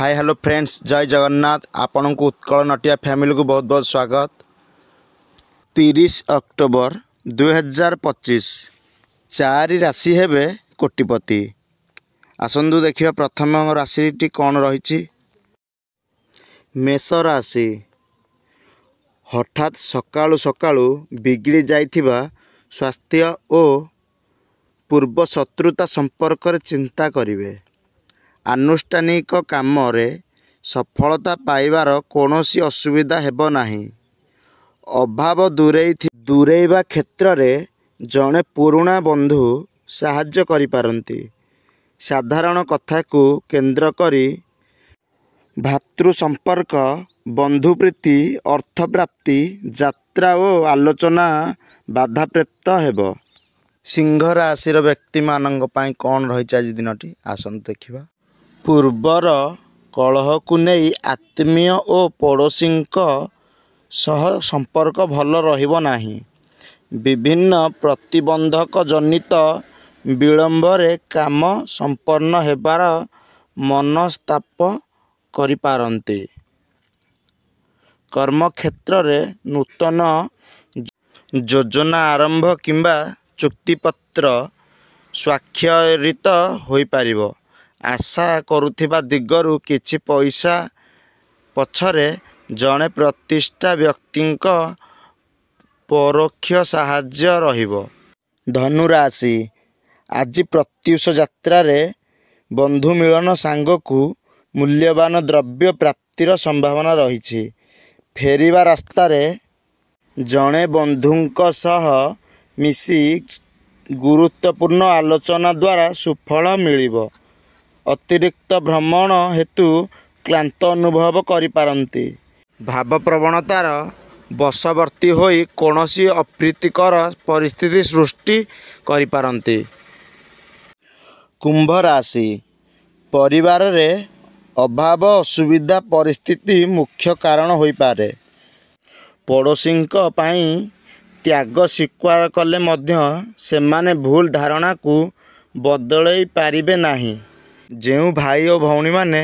Hi hello friends, जय जगन्नाथ। आपण को उत्कल नटिया फैमिली को बहुत बहुत स्वागत। 30 अक्टोबर 2025 चारि राशि हेबे कोटिपति। आसंदु देखिबा प्रथम राशि कौन रही। मेष राशि। हठात सकाळु सकाळु बिगड़ी जाइथिबा स्वास्थ्य और पूर्व शत्रुता संपर्क रे चिंता करिवे। आनुष्ठानिक काम रे सफलता पाइबार कौनसी असुविधा हेबो नाही। अभाव दूरेइबा क्षेत्र रे जड़े पुराणा बंधु साहाय्य करि पारंती। साधारण कथा को केंद्र करी भातृ संपर्क, बंधुप्रीति, अर्थ प्राप्ति, यात्रा और आलोचना बाधाप्राप्त हेबो। सिंह राशि व्यक्ति मानंग पाई कौन रही आज दिनटी आसंतु देखिबा। पूर्वर कलह को नहीं आत्मीय और पड़ोशी सह संपर्क भल रहिबो नाही। विभिन्न प्रतिबंधक जनित विलंब रे काम संपन्न हेबार मनस्ताप करि पारंती। कर्म क्षेत्र रे नूतन योजना आरंभ किंबा चुक्तिपत्र स्वाक्षरित होई पारिबो। आशा करुथिबा दिगरु किछि पैसा पछरे जड़े प्रतिष्ठा व्यक्तिंक परोक्ष साहाय्य रहिबो। धनुराशि। आज प्रत्युष यात्रा रे बंधु मिलन सांग को मूल्यवान द्रव्य प्राप्तिर संभावना रही। फेरिबा रास्ता रे जड़े बंधुंक सह मिसी गुरुत्वपूर्ण आलोचना द्वारा सुफल मिलिबो। अतिरिक्त भ्रमण हेतु क्लांत अनुभव करि पारंती। भाव प्रवणतार वशवर्ती होई कौनसी अप्रीतिकर परिस्थिति सृष्टि करि पारंती। कुंभ राशि। परिवार रे अभाव असुविधा परिस्थिति मुख्य कारण होई पारे। पड़ोशींक पाई त्याग स्वीकार कले मध्य सेमाने भूल धारणा को बदलई पारिबे नाही। जेउ भाई और भौणी माने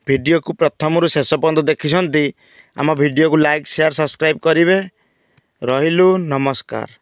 वीडियो को प्रथम रु शेष पर्यंत देखिछंती, आम वीडियो को लाइक शेयर सब्सक्राइब करिवे। रहिलु, नमस्कार।